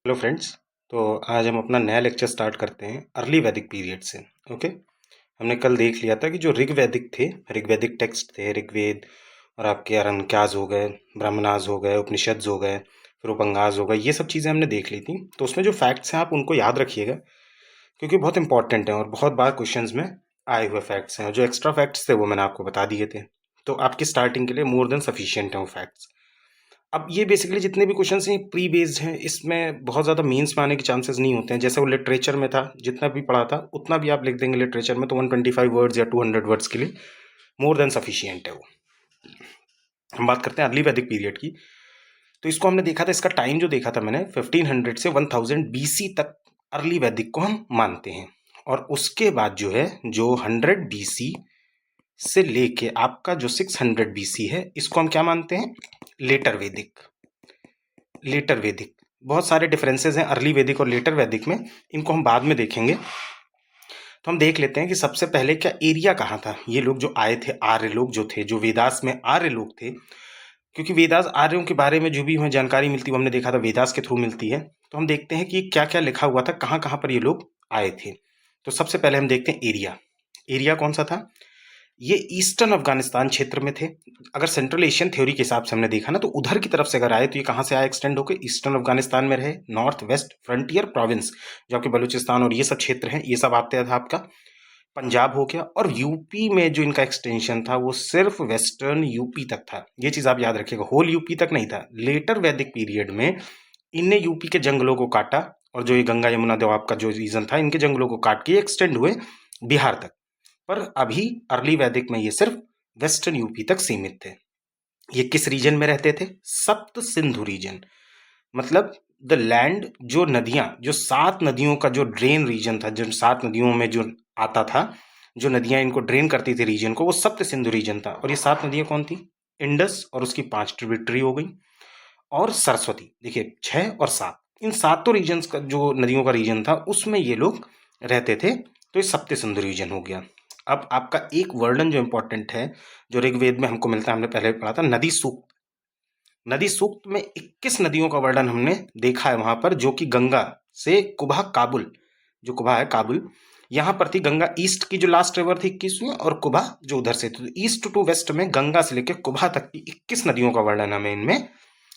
Hello friends. तो आज हम अपना नया लेक्चर स्टार्ट करते हैं अर्ली वैदिक पीरियड से। ओके। हमने कल देख लिया था कि जो ऋग्वैदिक थे, ऋग्वैदिक टेक्स्ट थे, ऋग्वेद और आपके अरण्यकाज हो गए, ब्राह्मणाज हो गए, उपनिषद्स हो गए, फिर उपंगाज हो गए, ये सब चीज़ें हमने देख ली थी। तो उसमें जो फैक्ट्स हैं आप उनको याद रखिएगा, क्योंकि बहुत इंपॉर्टेंट हैं और बहुत बार क्वेश्चंस में आए हुए फैक्ट्स हैं। और जो एक्स्ट्रा फैक्ट्स थे वो मैंने आपको बता दिए थे, तो आपकी स्टार्टिंग के लिए मोर देन सफिशियंट हैं वो फैक्ट्स। अब ये बेसिकली जितने भी क्वेश्चंस हैं प्री बेस्ड हैं, इसमें बहुत ज़्यादा मीन्स में आने के चांसेस नहीं होते हैं। जैसे वो लिटरेचर में था, जितना भी पढ़ा था उतना भी आप लिख देंगे लिटरेचर में, तो 125 वर्ड्स या 200 वर्ड्स के लिए मोर देन सफिशियंट है वो। हम बात करते हैं अर्ली वैदिक पीरियड की। तो इसको हमने देखा था, इसका टाइम जो देखा था मैंने 1500 से 1000 बीसी तक अर्ली वैदिक को हम मानते हैं। और उसके बाद जो है, जो 100 बीसी से लेके आपका जो 600 बीसी है, इसको हम क्या मानते हैं? लेटर वैदिक। लेटर वैदिक बहुत सारे डिफरेंसेस हैं अर्ली वैदिक और लेटर वैदिक में, इनको हम बाद में देखेंगे। तो हम देख लेते हैं कि सबसे पहले क्या एरिया कहाँ था। ये लोग जो आए थे, आर्य लोग जो थे, जो वेदास में आर्य लोग थे, क्योंकि वेदास आर्यों के बारे में जो भी हमें जानकारी मिलती है वो हमने देखा था वेदास के थ्रू मिलती है। तो हम देखते हैं कि क्या क्या लिखा हुआ था, कहाँ कहाँ पर ये लोग आए थे। तो सबसे पहले हम देखते हैं एरिया। एरिया कौन सा था? ये ईस्टर्न अफगानिस्तान क्षेत्र में थे। अगर सेंट्रल एशियन थ्योरी के हिसाब से हमने देखा ना, तो उधर की तरफ से अगर आए तो ये कहाँ से आए? एक्सटेंड होकर ईस्टर्न अफगानिस्तान में रहे। नॉर्थ वेस्ट फ्रंटियर प्रोविंस जो आपके बलूचिस्तान और ये सब क्षेत्र हैं, ये सब आते था आपका। पंजाब हो गया, और यूपी में जो इनका एक्सटेंशन था वो सिर्फ वेस्टर्न यूपी तक था। ये चीज आप याद रखिएगा, होल यूपी तक नहीं था। लेटर वैदिक पीरियड में इनने यूपी के जंगलों को काटा, और जो ये गंगा यमुना दोआब का जो रीजन था, इनके जंगलों को काट के एक्सटेंड हुए बिहार तक। पर अभी अर्ली वैदिक में ये सिर्फ वेस्टर्न यूपी तक सीमित थे। ये किस रीजन में रहते थे? सप्त सिंधु रीजन। मतलब द लैंड, जो नदियां, जो 7 नदियों का जो ड्रेन रीजन था, जो 7 नदियों में जो आता था, जो नदियां इनको ड्रेन करती थी रीजन को, वो सप्त सिंधु रीजन था। और ये 7 नदियां कौन थी? इंडस और उसकी 5 ट्रिब्यूटरी हो गई, और सरस्वती। देखिए 6 और 7, इन सातों रीजन का जो नदियों का रीजन था उसमें ये लोग रहते थे। तो ये सप्त सिंधु रीजन हो गया। अब आपका एक वर्णन जो इंपॉर्टेंट है, जो ऋग्वेद में हमको मिलता है, हमने पहले पढ़ा था, नदी सूक्त। नदी सूक्त में 21 नदियों का वर्णन हमने देखा है वहां पर, जो कि गंगा से कुबा काबुल, जो कुबा है काबुल, यहां पर थी गंगा। ईस्ट की जो लास्ट रिवर थी 21वीं, और कुबा जो उधर से थी। ईस्ट टू वेस्ट में गंगा से लेकर कुबा तक की 21 नदियों का वर्णन हमें इनमें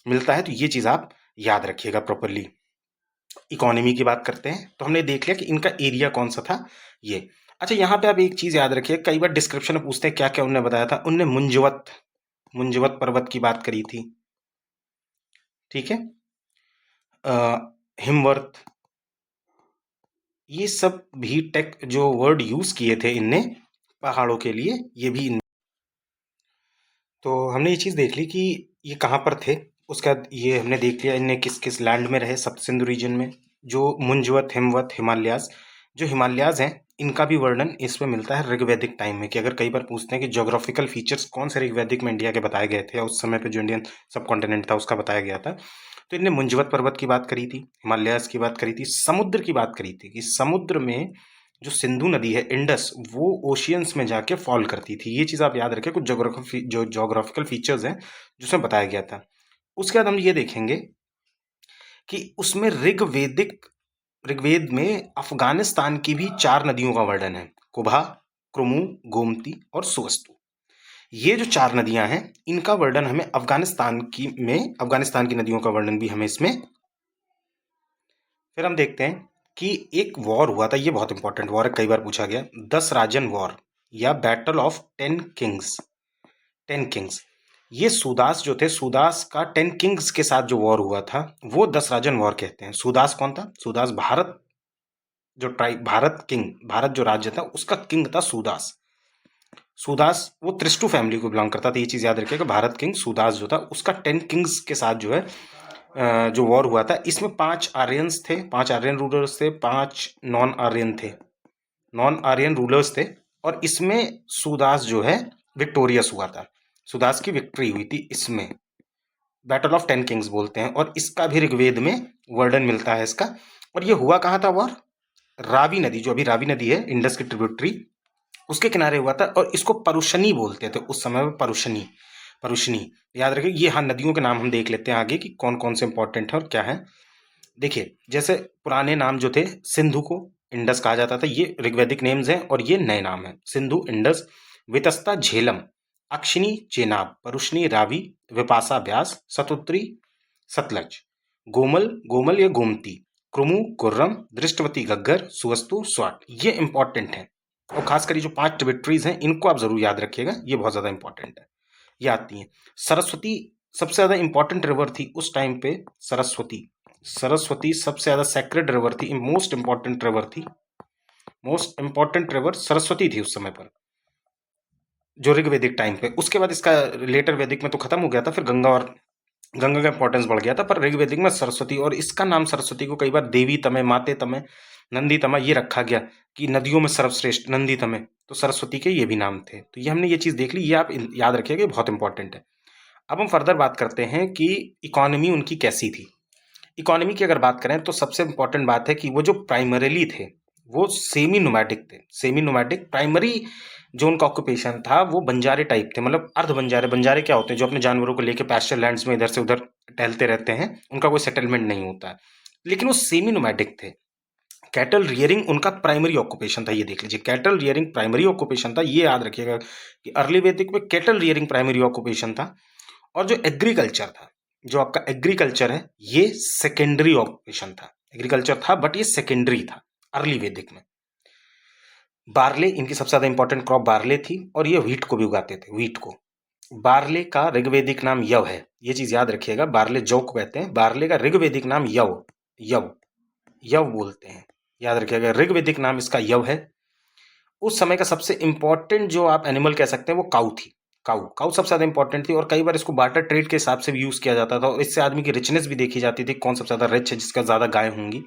मिलता है। तो ये चीज आप याद रखिएगा प्रॉपरली। इकोनॉमी की बात करते हैं, तो हमने देख लिया कि इनका एरिया कौन सा था, ये। अच्छा, यहाँ पे आप एक चीज याद रखिए, कई बार डिस्क्रिप्शन में पूछते हैं क्या क्या उन्होंने बताया था। उनने मुंजवत, मुंजवत पर्वत की बात करी थी, ठीक है। हिमवर्त, ये सब भी टेक जो वर्ड यूज किए थे इनने पहाड़ों के लिए, ये भी तो हमने ये चीज देख ली कि ये कहाँ पर थे। उसके बाद ये हमने देख लिया इनने किस किस लैंड में रहे, सप्त सिंधु रीजन में। जो मुंजवत, हिमवत, हिमालयाज, जो हिमालयाज हैं, इनका भी वर्णन इसमें मिलता है ऋग्वैदिक टाइम में। कि अगर कई बार पूछते हैं कि ज्योग्राफिकल फीचर्स कौन से ऋग्वैदिक में इंडिया के बताए गए थे, या उस समय पे जो इंडियन सब कॉन्टिनेंट था उसका बताया गया था, तो इनने मुंजवत पर्वत की बात करी थी, हिमालयाज की बात करी थी, समुद्र की बात करी थी कि समुद्र में जो सिंधु नदी है इंडस, वो ओशियंस में जाके फॉल करती थी। ये चीज आप याद रखें, कुछ जोग्राफिकल फीचर्स हैं जिसमें बताया गया था। उसके बाद हम ये देखेंगे कि उसमें ऋग्वेद में अफगानिस्तान की भी 4 नदियों का वर्णन है। कुबा, क्रुमु, गोमती और सुवस्तु। ये जो 4 नदियां हैं, इनका वर्णन हमें अफगानिस्तान की नदियों का वर्णन भी हमें इसमें। फिर हम देखते हैं कि एक वॉर हुआ था, ये बहुत इंपॉर्टेंट वॉर है, कई बार पूछा गया, 10 राजन वॉर या बैटल ऑफ 10 किंग्स। 10 किंग्स, ये सूदास जो थे, सूदास का 10 किंग्स के साथ जो वॉर हुआ था वो 10 राजन वॉर कहते हैं। सूदास कौन था? सूदास भारत, जो ट्राइब, भारत किंग, भारत जो राज्य था उसका किंग था सूदास। सूदास वो त्रिष्टु फैमिली को बिलोंग करता था। ये चीज याद रखिएगा, भारत किंग सूदास जो था उसका 10 किंग्स के साथ जो है जो वॉर हुआ था, इसमें 5 आर्यंस थे, 5 आर्यन रूलर्स थे, 5 नॉन आर्यन थे, नॉन आर्यन रूलर्स थे। और इसमें सूदास जो है विक्टोरियस हुआ था, सूदास की विक्ट्री हुई थी इसमें। बैटल ऑफ 10 किंग्स बोलते हैं, और इसका भी ऋग्वेद में वर्णन मिलता है इसका। और ये हुआ कहाँ था वॉर? रावी नदी, जो अभी रावी नदी है, इंडस की ट्रिब्यूटरी, उसके किनारे हुआ था। और इसको परुशनी बोलते थे उस समय में, परुशनी, परुशनी। याद रखिए ये, हाँ, नदियों के नाम हम देख लेते हैं आगे कि कौन कौन से इंपॉर्टेंट है और क्या है। देखिए जैसे पुराने नाम जो थे, सिंधु को इंडस कहा जाता था, ये ऋग्वैदिक नेम्स हैं और ये नए नाम हैं। सिंधु, इंडस, वितस्ता, झेलम, अक्षिणी, चेनाब, परुष्णी, रावी, विपाशा, ब्यास, सतुत्री, सतलज, गोमल, गोमल या गोमती, क्रुमु, कुर्रम, दृष्टवती, घग्गर, सुवस्तु, स्वाट। ये इंपॉर्टेंट हैं और खासकर ये जो 5 ट्रिब्यूटरीज हैं इनको आप जरूर याद रखिएगा, ये बहुत ज्यादा इंपॉर्टेंट है, ये आती हैं। सरस्वती सबसे ज्यादा इंपॉर्टेंट रिवर थी उस टाइम पे। सरस्वती, सरस्वती सबसे ज्यादा सेक्रेड रिवर थी, मोस्ट इंपॉर्टेंट रिवर थी, मोस्ट इंपॉर्टेंट रिवर सरस्वती थी उस समय पर, जो ऋग्वैदिक टाइम पे। उसके बाद इसका लेटर वैदिक में तो खत्म हो गया था, फिर गंगा और गंगा का इंपॉर्टेंस बढ़ गया था, पर ऋग्वैदिक में सरस्वती, और इसका नाम सरस्वती को कई बार देवी तमय, माते तमय, नंदी तमय ये रखा गया कि नदियों में सर्वश्रेष्ठ नंदी तमय, तो सरस्वती के ये भी नाम थे। तो ये हमने ये चीज देख ली, ये आप याद रखिएगा, बहुत इंपॉर्टेंट है। अब हम फर्दर बात करते हैं कि इकोनॉमी उनकी कैसी थी। इकोनॉमी की अगर बात करें तो सबसे इंपॉर्टेंट बात है कि वो जो प्राइमरीली थे वो सेमी नोमैडिक थे। सेमी नोमैडिक प्राइमरी जो उनका ऑक्यूपेशन था वो बंजारे टाइप थे, मतलब अर्ध बंजारे। बंजारे क्या होते हैं? जो अपने जानवरों को लेकर पैस्चर लैंड्स में इधर से उधर टहलते रहते हैं, उनका कोई सेटलमेंट नहीं होता है, लेकिन वो सेमी नोमैडिक थे। कैटल रियरिंग उनका प्राइमरी ऑक्यूपेशन था, ये देख लीजिए, कैटल रियरिंग प्राइमरी ऑक्यूपेशन था, ये याद रखिएगा कि अर्ली वैदिक में कैटल रियरिंग प्राइमरी ऑक्यूपेशन था। और जो एग्रीकल्चर था, जो आपका एग्रीकल्चर है, ये सेकेंडरी ऑक्यूपेशन था। एग्रीकल्चर था बट ये सेकेंडरी था अर्ली वैदिक में। बार्ले इनकी सबसे ज्यादा इंपॉर्टेंट क्रॉप बार्ले थी, और ये व्हीट को भी उगाते थे, व्हीट को। बार्ले का ऋग्वैदिक नाम यव है, ये चीज याद रखिएगा, बार्ले जौ को कहते हैं, बार्ले का ऋग्वैदिक नाम यव, यव, यव बोलते हैं, याद रखिएगा, ऋग्वैदिक नाम इसका यव है। उस समय का सबसे इंपॉर्टेंट जो आप एनिमल कह सकते हैं वो काऊ थी। काऊ, काऊ सबसे ज्यादा इंपॉर्टेंट थी, और कई बार इसको बार्टर ट्रेड के हिसाब से भी यूज किया जाता था, और इससे आदमी की रिचनेस भी देखी जाती थी, कौन सबसे ज्यादा रिच है, जिसका ज्यादा गाय होंगी।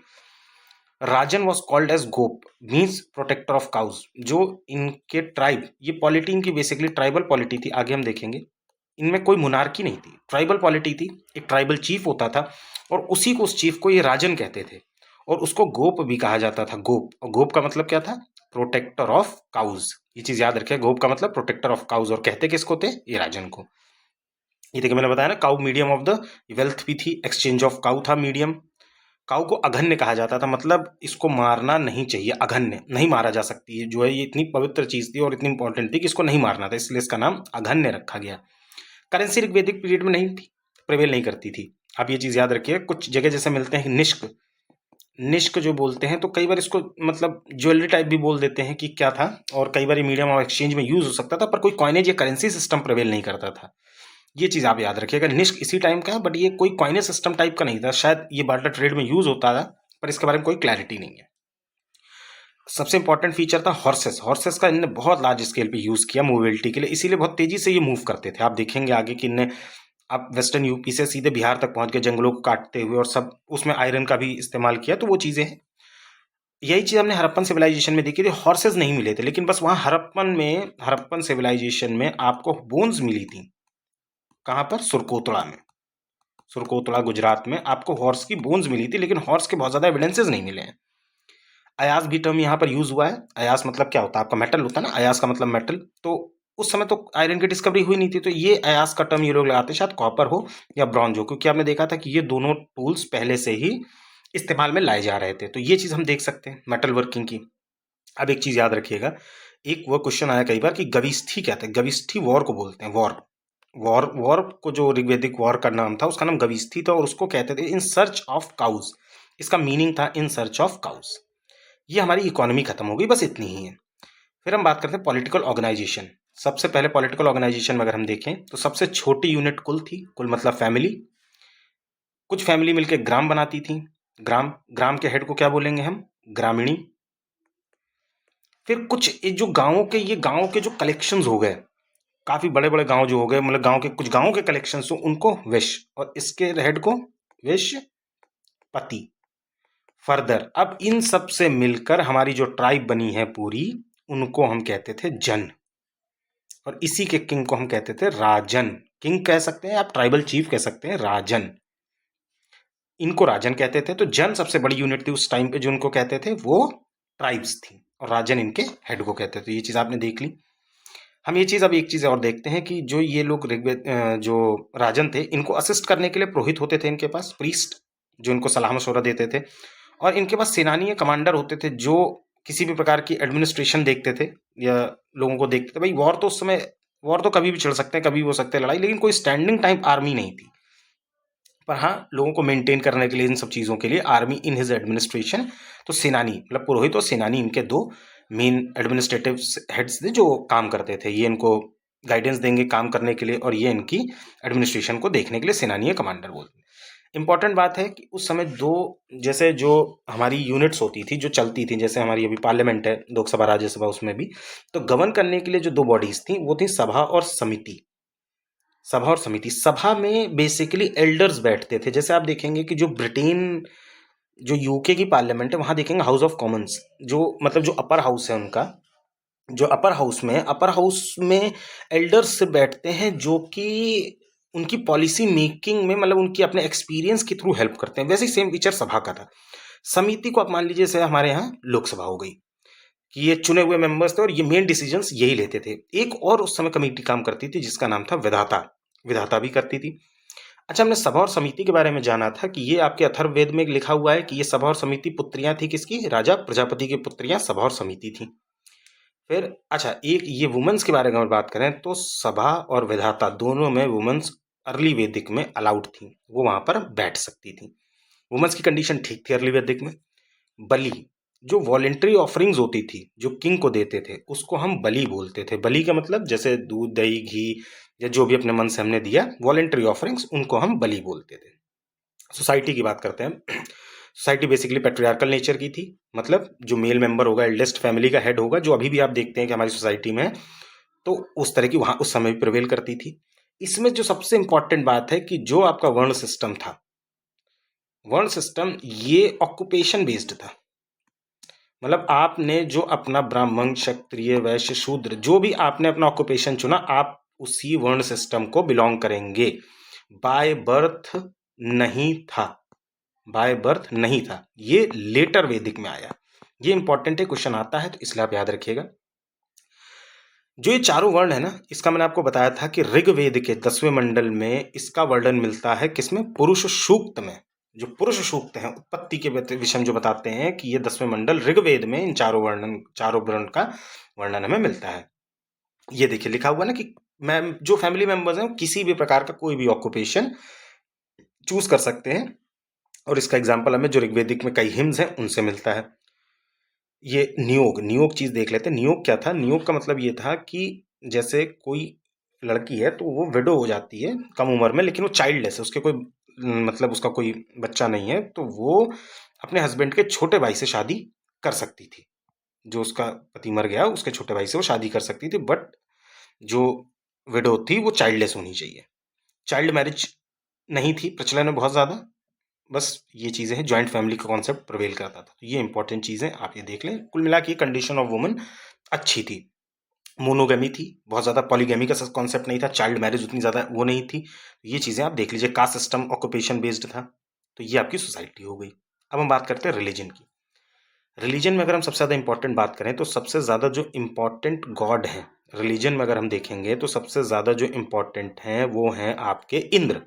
Rajan was called as Gop, means protector of cows. जो इनके ट्राइब, ये पॉलिटी इनकी बेसिकली ट्राइबल पॉलिटी थी, आगे हम देखेंगे। इनमें कोई मुनार्की नहीं थी, ट्राइबल पॉलिटी थी, एक ट्राइबल चीफ होता था, और उसी को, उस चीफ को ये राजन कहते थे, और उसको गोप भी कहा जाता था, गोप। और गोप का मतलब क्या था? Protector of cows. ये चीज याद रखिए, गोप का मतलब प्रोटेक्टर ऑफ काउज, और कहते किसको थे? ये राजन को। ये देखिए मैंने बताया ना, cow medium of the wealth भी थी, एक्सचेंज ऑफ काउ था मीडियम। काऊ को अघन्य कहा जाता था, मतलब इसको मारना नहीं चाहिए, अघन्य, नहीं मारा जा सकती है, जो है ये इतनी पवित्र चीज थी और इतनी इंपॉर्टेंट थी कि इसको नहीं मारना था, इसलिए इसका नाम अघन्य रखा गया। करेंसी ऋग्वैदिक पीरियड में नहीं थी, प्रिवेल नहीं करती थी। आप ये चीज याद रखिए, कुछ जगह जैसे मिलते हैं निष्क, निष्क जो बोलते हैं, तो कई बार इसको मतलब ज्वेलरी टाइप भी बोल देते हैं कि क्या था, और कई बार ये मीडियम ऑफ एक्सचेंज में यूज हो सकता था, पर कोई कॉइनेज या करेंसी सिस्टम प्रिवेल नहीं करता था। ये चीज आप याद रखिएगा, निष्क इसी टाइम का है, बट ये कोई कॉइनेज सिस्टम टाइप का नहीं था, शायद ये बार्टर ट्रेड में यूज होता था, पर इसके बारे में कोई क्लैरिटी नहीं है। सबसे इंपॉर्टेंट फीचर था हॉर्सेस। हॉर्सेस का इन्होंने बहुत लार्ज स्केल पे यूज किया मोबिलिटी के लिए, इसीलिए बहुत तेजी से ये मूव करते थे। आप देखेंगे आगे कि इनने, आप वेस्टर्न यूपी से सीधे बिहार तक पहुंच गए, जंगलों को काटते हुए, और सब उसमें आयरन का भी इस्तेमाल किया, तो वो चीजें हैं। यही चीज हमने हड़प्पन सिविलाइजेशन में देखी थी, हॉर्सेस नहीं मिले थे, लेकिन बस वहां हड़प्पन सिविलाइजेशन में आपको बोन्स मिली थी। कहां पर? सुरकोतड़ा में, सुरकोतड़ा गुजरात में आपको हॉर्स की बोन्स मिली थी, लेकिन हॉर्स के बहुत ज्यादा एविडेंसेस नहीं मिले हैं। अयास भी टर्म यहाँ पर यूज हुआ है। अयास मतलब क्या होता है? आपका मेटल होता है ना, अयास का मतलब मेटल। तो उस समय तो आयरन की डिस्कवरी हुई नहीं थी, तो ये अयास का टर्म ये लोग लगाते, शायद कॉपर हो या ब्रॉन्ज हो, क्योंकि आपने देखा था कि ये दोनों टूल्स पहले से ही इस्तेमाल में लाए जा रहे थे। तो ये चीज हम देख सकते हैं मेटल वर्किंग की। अब एक चीज याद रखिएगा, एक वो क्वेश्चन आया कई बार कि गविष्ठी क्या था? गविष्ठी वॉर को बोलते हैं, वॉर, वॉर, वॉर को जो ऋग्वैदिक वॉर का नाम था उसका नाम गविष्ठी था, और उसको कहते थे इन सर्च ऑफ काउज। इसका मीनिंग था इन सर्च ऑफ काउज। ये हमारी इकोनॉमी खत्म हो गई, बस इतनी ही है। फिर हम बात करते हैं पॉलिटिकल ऑर्गेनाइजेशन। सबसे पहले पॉलिटिकल ऑर्गेनाइजेशन में अगर हम देखें तो सबसे छोटी यूनिट कुल थी, कुल मतलब फैमिली। कुछ फैमिली मिलकर ग्राम बनाती थी, ग्राम, ग्राम के हेड को क्या बोलेंगे हम? ग्रामीणी। फिर कुछ जो गांवों के, ये गांवों के जो कलेक्शंस हो गए, काफी बड़े बड़े गांव जो हो गए, मतलब गांव के कुछ गांवों के कलेक्शंस हो, उनको वैश्य, और इसके हेड को वैश्य पति। फर्दर अब इन सब से मिलकर हमारी जो ट्राइब बनी है पूरी, उनको हम कहते थे जन, और इसी के किंग को हम कहते थे राजन। किंग कह सकते हैं आप, ट्राइबल चीफ कह सकते हैं, राजन, इनको राजन कहते थे। तो जन सबसे बड़ी यूनिट थी उस टाइम पे, जो उनको कहते थे वो ट्राइब्स थी, और राजन इनके हेड को कहते थे। ये चीज आपने देख ली। हम ये चीज, अब एक चीज और देखते हैं कि जो ये लोग ऋग्वेद जो राजन थे, इनको असिस्ट करने के लिए पुरोहित होते थे इनके पास, प्रीस्ट, जो इनको सलाह मशवरा देते थे, और इनके पास सेनानी या कमांडर होते थे जो किसी भी प्रकार की एडमिनिस्ट्रेशन देखते थे या लोगों को देखते थे। भाई वॉर तो उस समय, वॉर तो कभी भी चल सकते हैं, कभी भी हो सकते हैं लड़ाई, लेकिन कोई स्टैंडिंग टाइप आर्मी नहीं थी। पर हाँ, लोगों को मेंटेन करने के लिए, इन सब चीज़ों के लिए आर्मी इन हिज एडमिनिस्ट्रेशन, तो सेनानी मतलब पुरोहित और सेनानी इनके दो मेन एडमिनिस्ट्रेटिव हेड्स थे जो काम करते थे। ये इनको गाइडेंस देंगे काम करने के लिए, और ये इनकी एडमिनिस्ट्रेशन को देखने के लिए सेनानी या कमांडर बोलते हैं। इंपॉर्टेंट बात है कि उस समय दो, जैसे जो हमारी यूनिट्स होती थी जो चलती थी, जैसे हमारी अभी पार्लियामेंट है, लोकसभा राज्यसभा, उसमें भी तो गवर्न करने के लिए जो दो बॉडीज थी वो थी सभा और समिति। सभा और समिति, सभा में बेसिकली एल्डर्स बैठते थे। जैसे आप देखेंगे कि जो ब्रिटेन, जो यूके की पार्लियामेंट है, वहां देखेंगे हाउस ऑफ कॉमन्स, जो मतलब जो अपर हाउस है उनका, जो अपर हाउस में एल्डर्स से बैठते हैं जो कि उनकी पॉलिसी मेकिंग में, मतलब उनकी अपने एक्सपीरियंस के थ्रू हेल्प करते हैं। वैसे ही सेम फीचर सभा का था। समिति को आप मान लीजिए जैसे हमारे यहाँ लोकसभा हो गई, कि ये चुने हुए मेंबर्स थे और ये मेन डिसीजंस यही लेते थे। एक और उस समय कमेटी काम करती थी जिसका नाम था विधाता, विधाता भी करती थी। अच्छा, हमने सभा और समिति के बारे में जाना था कि ये आपके अथर्ववेद में लिखा हुआ है कि ये सभा और समिति पुत्रियां थी किसकी? राजा प्रजापति की पुत्रियां सभा और समिति थी। फिर अच्छा, एक ये वुमेन्स के बारे में अगर बात करें तो सभा और विधाता दोनों में वुमेन्स अर्ली वैदिक में अलाउड थी, वो वहां पर बैठ सकती थी। वुमेन्स की कंडीशन ठीक थी अर्ली वैदिक में। बलि, जो वॉलेंट्री ऑफरिंग्स होती थी जो किंग को देते थे, उसको हम बलि बोलते थे। बलि का मतलब जैसे दूध दही घी या जो भी अपने मन से हमने दिया, वॉलेंट्री ऑफरिंग्स, उनको हम बलि बोलते थे। सोसाइटी की बात करते हैं। सोसाइटी बेसिकली पेट्रियार्कल नेचर की थी, मतलब जो मेल मेंबर होगा, एल्डेस्ट फैमिली का हेड होगा, जो अभी भी आप देखते हैं कि हमारी सोसाइटी में है, तो उस तरह की वहां उस समय भी प्रिवेल करती थी। इसमें जो सबसे इंपॉर्टेंट बात है कि जो आपका वर्ण सिस्टम था, वर्ण सिस्टम ये ऑक्यूपेशन बेस्ड था। मतलब आपने जो अपना ब्राह्मण, क्षत्रिय, वैश्य, शूद्र, जो भी आपने अपना ऑक्यूपेशन चुना, आप उसी वर्ण सिस्टम को बिलोंग करेंगे। बाय बर्थ नहीं था, बाय बर्थ नहीं था, ये लेटर वैदिक में आया। ये इंपॉर्टेंट है, क्वेश्चन आता है तो इसलिए आप याद रखिएगा। जो ये चारों वर्ण है ना, इसका मैंने आपको बताया था कि ऋग्वेद के 10वें मंडल में इसका वर्णन मिलता है किसमें? पुरुष सूक्त में। जो पुरुष सूक्त हैं, उत्पत्ति के विषय में जो बताते हैं कि ये 10वें मंडल ऋग्वेद में इन चारों वर्ण का वर्णन हमें मिलता है। ये देखिए लिखा हुआ ना कि जो फैमिली मेंबर्स हैं किसी भी प्रकार का कोई भी ऑक्यूपेशन चूज कर सकते हैं, और इसका एग्जाम्पल हमें जो ऋग्वेदिक में कई हिम्स हैं उनसे मिलता है। ये नियोग, नियोग चीज देख लेते हैं। नियोग क्या था? नियोग का मतलब ये था कि जैसे कोई लड़की है तो वो विडो हो जाती है कम उम्र में, लेकिन वो चाइल्डलेस है, उसके कोई मतलब उसका कोई बच्चा नहीं है, तो वो अपने हस्बैंड के छोटे भाई से शादी कर सकती थी। जो उसका पति मर गया उसके छोटे भाई से वो शादी कर सकती थी, बट जो विडो थी वो चाइल्डलेस होनी चाहिए। चाइल्ड मैरिज नहीं थी प्रचलन में बहुत ज़्यादा। बस ये चीज़ें हैं, जॉइंट फैमिली का कॉन्सेप्ट प्रिवेल करता था। तो ये इंपॉर्टेंट चीज़ें आप ये देख लें। कुल मिला के कंडीशन ऑफ वुमन अच्छी थी, मोनोगेमी थी, बहुत ज़्यादा पॉलीगेमी का कॉन्सेप्ट नहीं था, चाइल्ड मैरिज उतनी ज़्यादा वो नहीं थी। ये चीज़ें आप देख लीजिए। कास्ट सिस्टम ऑक्यूपेशन बेस्ड था। तो ये आपकी सोसाइटी हो गई। अब हम बात करते हैं रिलीजन की। रिलीजन में अगर हम सबसे ज़्यादा इंपॉर्टेंट बात करें तो सबसे ज़्यादा जो इंपॉर्टेंट गॉड है रिलीजन में, अगर हम देखेंगे तो सबसे ज़्यादा जो इंपॉर्टेंट हैं वो हैं आपके इंद्र।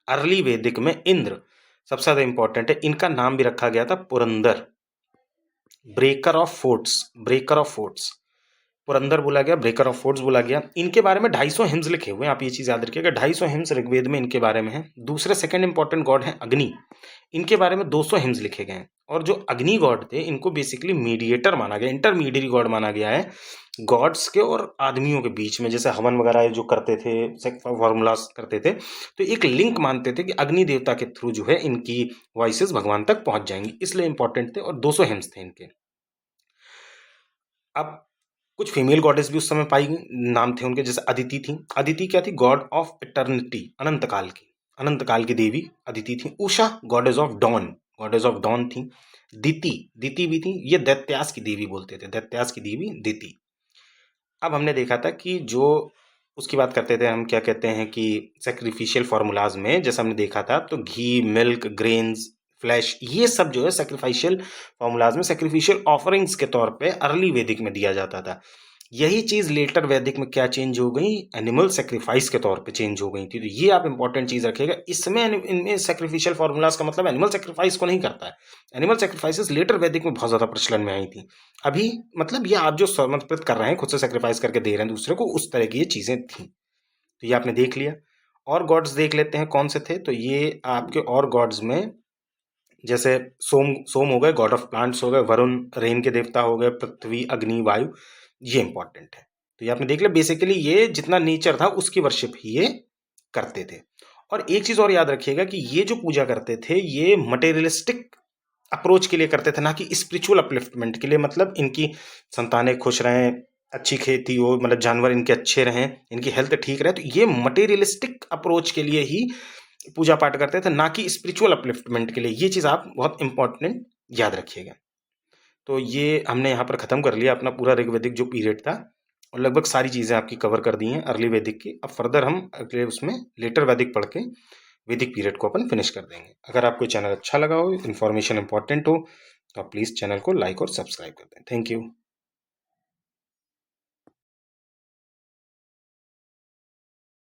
अर्ली वैदिक में इंद्र सबसे ज़्यादा इंपॉर्टेंट है। इनका नाम भी रखा गया था Purandar, breaker of forts, breaker of forts. Purandar बोला गया, ब्रेकर ऑफ फोर्ट्स बोला गया। इनके बारे में 250 हिम्स लिखे हुए हैं, आप ये चीज़ याद रखिएगा। 250 हिम्स ऋग्वेद में इनके बारे में है। दूसरे सेकंड इंपॉर्टेंट गॉड है अग्नि, इनके बारे में 200 हिम्स लिखे गए हैं। और जो अग्नि गॉड थे इनको बेसिकली मीडिएटर माना गया, इंटरमीडिएट गॉड माना गया है गॉड्स के और आदमियों के बीच में। जैसे हवन वगैरह जो करते थे, फॉर्मूलास करते थे, तो एक लिंक मानते थे कि अग्नि देवता के थ्रू जो है इनकी वॉइसेस भगवान तक पहुंच जाएंगी, इसलिए इंपॉर्टेंट थे। और 200 हिम्स थे इनके। अब कुछ फीमेल गॉडेस भी उस समय पाई गई, नाम थे उनके, जैसे अदिति थी। अदिति क्या थी? गॉड ऑफ इटर्निटी, अनंत काल की, अनंत काल की देवी अदिति थी। Usha goddess of dawn, goddess of dawn थी। दिति, दिति भी थी, ये दैत्यास की देवी बोलते थे, दैत्यास की देवी दिति। अब हमने देखा था कि जो उसकी बात करते थे हम, क्या कहते हैं कि सेक्रीफिशियल फार्मूलाज में, जैसे हमने देखा था, तो घी, मिल्क, ग्रेन्स, फ्लैश, ये सब जो है सेक्रीफिशियल फार्मूलाज में सेक्रीफिशियल ऑफरिंग्स के तौर पे अर्ली वैदिक में दिया जाता था। यही चीज़ लेटर वैदिक में क्या चेंज हो गई, एनिमल सेक्रीफाइस के तौर पे चेंज हो गई थी। तो ये आप इंपॉर्टेंट चीज़ रखिएगा। इसमें इनमें सेक्रीफिशियल फार्मूलाज का मतलब एनिमल सेक्रीफाइस को नहीं करता है। एनिमल सेक्रीफाइसेस लेटर वैदिक में बहुत ज़्यादा प्रचलन में आई थी। अभी मतलब ये आप जो समर्पित कर रहे हैं, खुद से सेक्रीफाइस करके दे रहे हैं दूसरे को, उस तरह की ये चीज़ें थी। तो ये आपने देख लिया। और गॉड्स देख लेते हैं कौन से थे। तो ये आपके और गॉड्स में जैसे सोम सोम हो गए, गॉड ऑफ प्लांट्स हो गए, वरुण रेन के देवता हो गए, पृथ्वी अग्नि वायु, ये इंपॉर्टेंट है। तो ये आपने देख लिया। बेसिकली ये जितना नेचर था उसकी वर्शिप ही ये करते थे। और एक चीज और याद रखिएगा कि ये जो पूजा करते थे ये मटेरियलिस्टिक अप्रोच के लिए करते थे, ना कि स्पिरिचुअल अपलिफ्टमेंट के लिए। मतलब इनकी संतानें खुश रहें, अच्छी खेती हो, मतलब जानवर इनके अच्छे रहें, इनकी हेल्थ ठीक रहे, तो ये मटेरियलिस्टिक अप्रोच के लिए ही पूजा पाठ करते थे, ना कि स्पिरिचुअल अपलिफ्टमेंट के लिए। ये चीज़ आप बहुत इंपॉर्टेंट याद रखिएगा। तो ये हमने यहाँ पर ख़त्म कर लिया अपना पूरा ऋग्वेदिक जो पीरियड था, और लगभग सारी चीज़ें आपकी कवर कर दी हैं अर्ली वैदिक की। अब फर्दर हम अगले उसमें लेटर वैदिक पढ़ के वैदिक पीरियड को अपन फिनिश कर देंगे। अगर आपको चैनल अच्छा लगा हो, इन्फॉर्मेशन इंपॉर्टेंट हो, तो आप प्लीज़ चैनल को लाइक और सब्सक्राइब कर दें। Thank you.